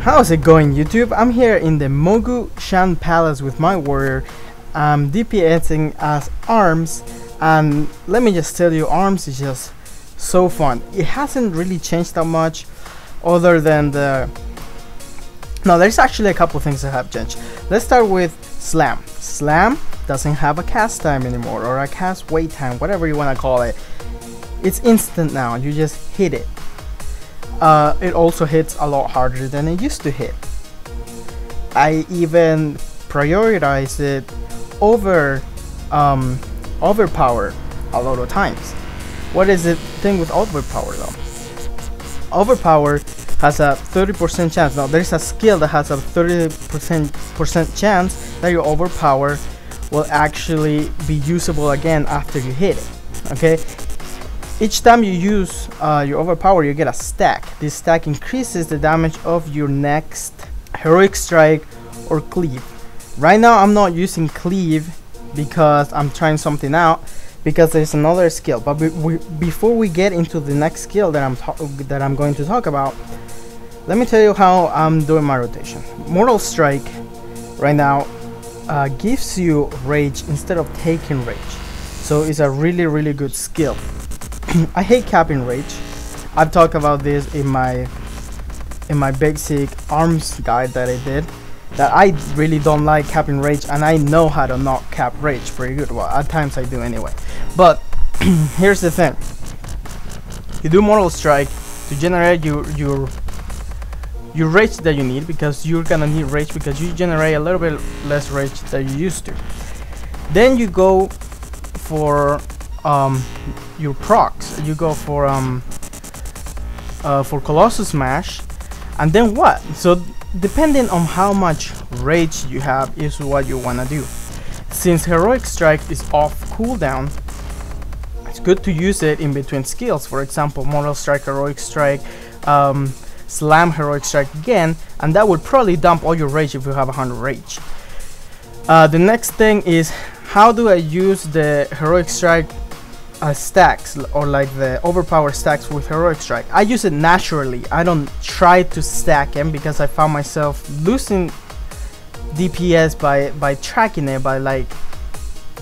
How's it going, YouTube? I'm here in the Mogu Shan Palace with my warrior. I'm DPSing as Arms, and let me just tell you, Arms is just so fun. It hasn't really changed that much other than there's actually a couple things that have changed. Let's start with Slam. Slam doesn't have a cast time anymore, or a cast wait time, whatever you want to call it. It's instant now. You just hit it. It also hits a lot harder than it used to hit. I even prioritize it over overpower a lot of times. What is the thing with overpower though? Overpower has a 30% chance. Now there's a skill that has a 30% chance that your overpower will actually be usable again after you hit it. Okay. Each time you use your overpower, you get a stack. This stack increases the damage of your next heroic strike or cleave. Right now I'm not using cleave because I'm trying something out, because there's another skill. But before we get into the next skill that I'm going to talk about, let me tell you how I'm doing my rotation. Mortal Strike right now gives you rage instead of taking rage, so it's a really good skill. I hate capping rage. I've talked about this in my basic arms guide that I did, that I really don't like capping rage, and I know how to not cap rage pretty good. Well, at times I do anyway. But here's the thing: you do Mortal Strike to generate your rage that you need, because you're gonna need rage because you generate a little bit less rage than you used to. Then you go for your procs. You go for Colossus Smash, and then what? So depending on how much rage you have is what you wanna do. Since Heroic Strike is off cooldown, it's good to use it in between skills. For example, Mortal Strike, Heroic Strike, Slam, Heroic Strike again, and that would probably dump all your rage if you have 100 rage. The next thing is, how do I use the Heroic Strike stacks, or like the overpower stacks with Heroic Strike? I use it naturally. I don't try to stack them, because I found myself losing DPS by tracking it, by like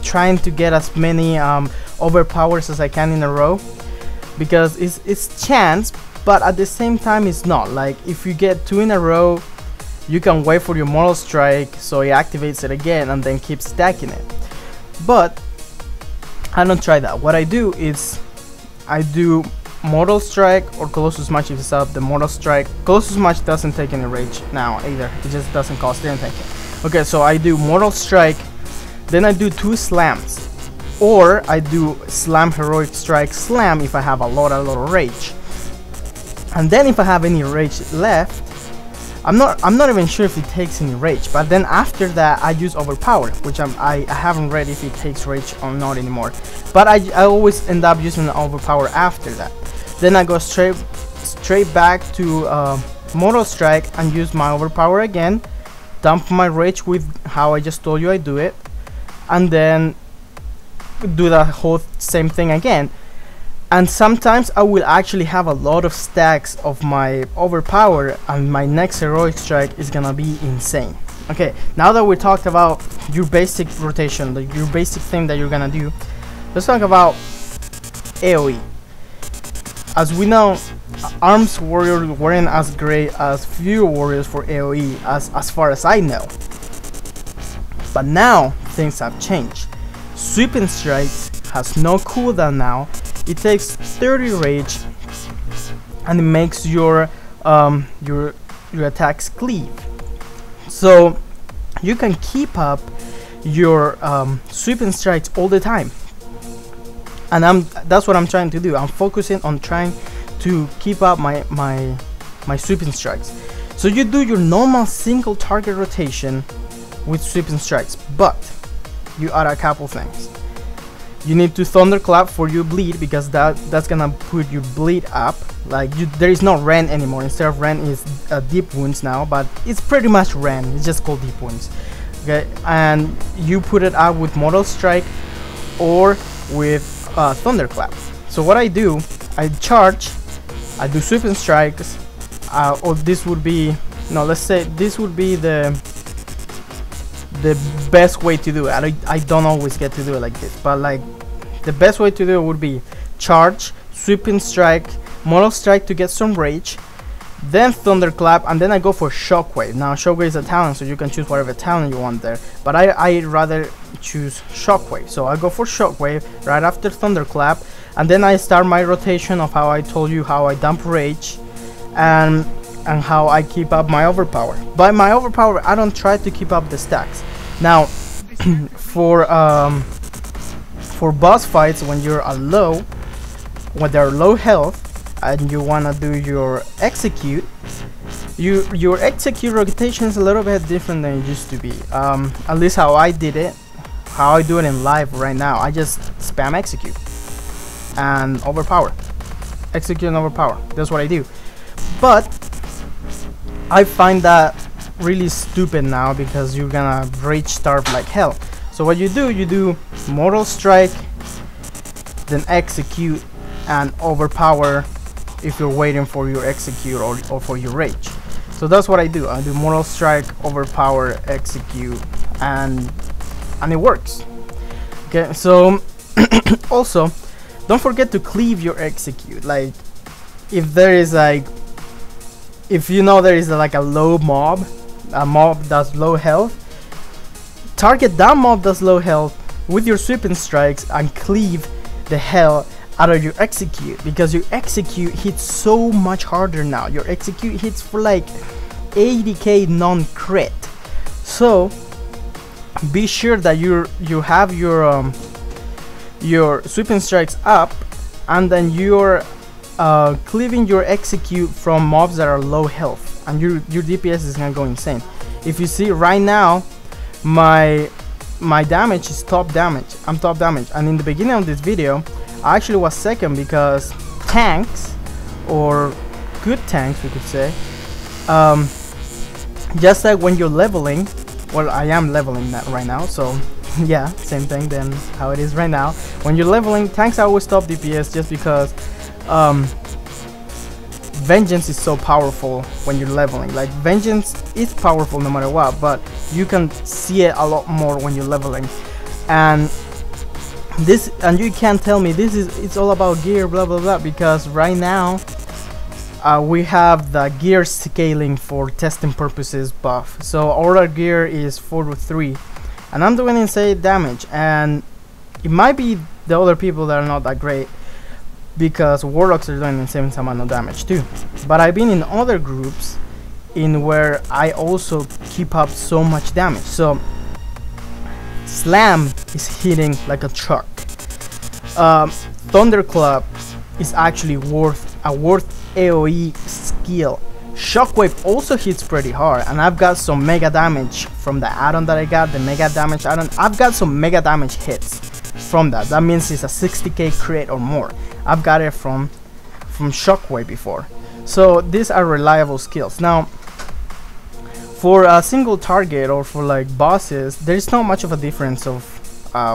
trying to get as many overpowers as I can in a row, because it's chance, but at the same time it's not. Like if you get 2 in a row, you can wait for your Mortal Strike so it activates it again and then keep stacking it. But I don't try that. What I do is I do Mortal Strike or Colossus Smash if it's up. The Mortal Strike, Colossus Smash doesn't take any rage now either. It just doesn't cost anything. Okay, so I do Mortal Strike, then I do 2 slams, or I do Slam, Heroic Strike, Slam if I have a lot of rage. And then if I have any rage left, I'm not even sure if it takes any rage, but then after that I use Overpower, which I haven't read if it takes rage or not anymore, but I always end up using the Overpower after that. Then I go straight back to Mortal Strike and use my Overpower again, dump my rage with how I just told you I do it, and then do the whole same thing again. And sometimes I will actually have a lot of stacks of my overpower, and my next Heroic Strike is gonna be insane. Okay, now that we talked about your basic rotation, your basic thing that you're gonna do, let's talk about AoE. As we know, Arms warriors weren't as great as few warriors for AoE as far as I know. But now things have changed. Sweeping Strikes has no cooldown now. It takes 30 rage, and it makes your attacks cleave, so you can keep up your sweeping strikes all the time. And that's what I'm trying to do. I'm focusing on trying to keep up my sweeping strikes. So you do your normal single target rotation with sweeping strikes, but you add a couple things. You need to thunderclap for your bleed, because that's gonna put your bleed up. Like there is no Ren anymore. Instead of Ren is deep wounds now, but it's pretty much Ren. It's just called deep wounds. Okay, and you put it out with Mortal Strike or with thunderclap. So what I do, I charge, I do sweeping strikes, or this would be no, let's say this would be the best way to do it. I don't always get to do it like this, but like the best way to do it would be charge, sweeping strike, mortal strike to get some rage, then thunderclap, and then I go for shockwave. Now shockwave is a talent, so you can choose whatever talent you want there, but I rather choose shockwave, so I go for shockwave right after thunderclap, and then I start my rotation of how I told you how I dump rage and how I keep up my overpower. By my overpower, I don't try to keep up the stacks. Now for boss fights, when you're when they're low health and you wanna do your execute, your execute rotation is a little bit different than it used to be. At least how I did it, how I do it in live right now. I just spam execute and overpower, execute and overpower. That's what I do. But I find that really stupid now because you're gonna rage starve like hell. So what you do mortal strike, then execute and overpower if you're waiting for your execute or for your rage. So that's what I do. I do mortal strike, overpower, execute, and it works. Okay, so also don't forget to cleave your execute. Like if there is like, if you know there is like a low mob, a mob that's low health, target that mob that's low health with your sweeping strikes and cleave the hell out of your execute, because your execute hits so much harder now. Your execute hits for like 80k non-crit. So be sure that you have your sweeping strikes up, and then you're cleaving your execute from mobs that are low health, and your DPS is gonna go insane. If you see right now, my damage is top damage. I'm top damage, and in the beginning of this video I actually was second because tanks, or good tanks we could say, just like when you're leveling, well, I am leveling that right now, so yeah, same thing than how it is right now. When you're leveling, tanks are always top DPS just because vengeance is so powerful when you're leveling. Like vengeance is powerful no matter what, but you can see it a lot more when you're leveling. And you can't tell me it's all about gear blah blah blah, because right now we have the gear scaling for testing purposes buff. So our gear is 4 to 3 and I'm doing insane damage, and it might be the other people that are not that great because warlocks are doing the same amount of damage too. But I've been in other groups in where I also keep up so much damage. So slam is hitting like a truck. Thunderclap is actually worth AoE skill. Shockwave also hits pretty hard, and I've got some mega damage from the add-on that I got, the mega damage add-on. I've got some mega damage hits from that. That means it's a 60k crit or more. I've got it from Shockwave before. So these are reliable skills. Now for a single target or for like bosses, there's not much of a difference of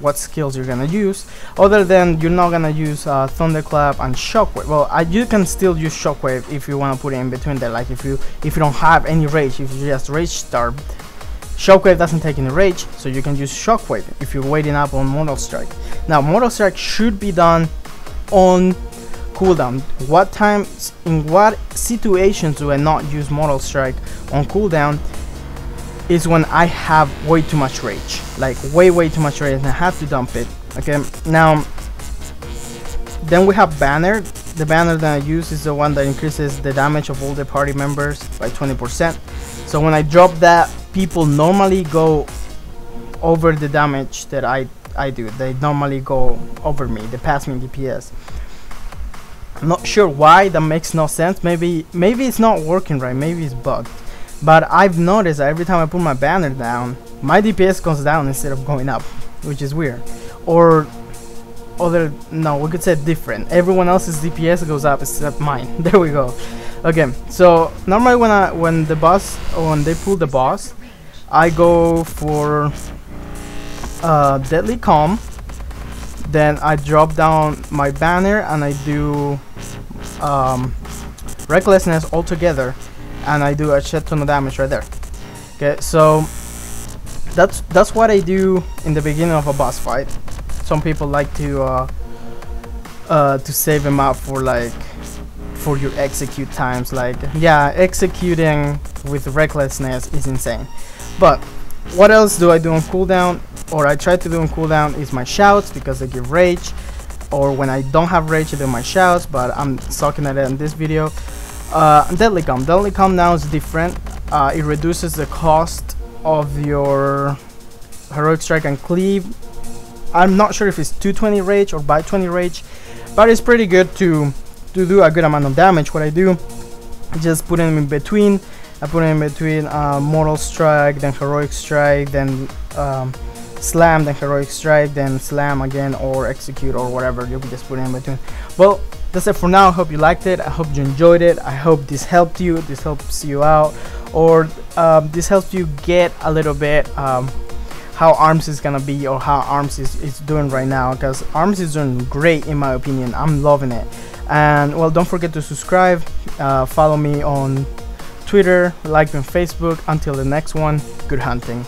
what skills you're gonna use, other than you're not gonna use thunderclap and shockwave. Well, you can still use shockwave if you want to put it in between there. Like if you don't have any rage, if you just rage starved, shockwave doesn't take any rage, so you can use shockwave if you're waiting up on mortal strike. Now mortal strike should be done on cooldown. What times, in what situations do I not use mortal strike on cooldown is when I have way too much rage, like way too much rage, and I have to dump it. Okay, now then we have banner. The banner that I use is the one that increases the damage of all the party members by 20%. So when I drop that, people normally go over the damage that I do. They normally go over me, they pass me DPS. I'm not sure why, that makes no sense. Maybe it's not working right, maybe it's bugged. But I've noticed that every time I put my banner down, my DPS goes down instead of going up, which is weird. Or no, we could say different. Everyone else's DPS goes up except mine. There we go. Okay, so normally when they pull the boss, I go for Deadly Calm. Then I drop down my banner and I do Recklessness altogether. and I do a shit ton of damage right there. Okay, so that's what I do in the beginning of a boss fight. Some people like to save them up for like for your execute times. Like, yeah, executing with recklessness is insane. But what else do I do on cooldown, or I try to do on cooldown, is my shouts, because they give rage. Or when I don't have rage, I do my shouts, but I'm sucking at it in this video. Deadly Calm now is different. It reduces the cost of your heroic strike and cleave. I'm not sure if it's 220 rage or by 20 rage, but it's pretty good to do a good amount of damage. What I do, I just put them in between. I put them in between Mortal Strike, then Heroic Strike, then Slam, then Heroic Strike, then Slam again, or Execute, or whatever. You can just put it in between. Well, that's it for now. I hope you liked it. I hope you enjoyed it. I hope this helped you. This helps you out, or this helps you get a little bit how ARMS is gonna be, or how ARMS is doing right now, because ARMS is doing great in my opinion. I'm loving it. And well, don't forget to subscribe, follow me on Twitter, like me on Facebook. Until the next one, good hunting.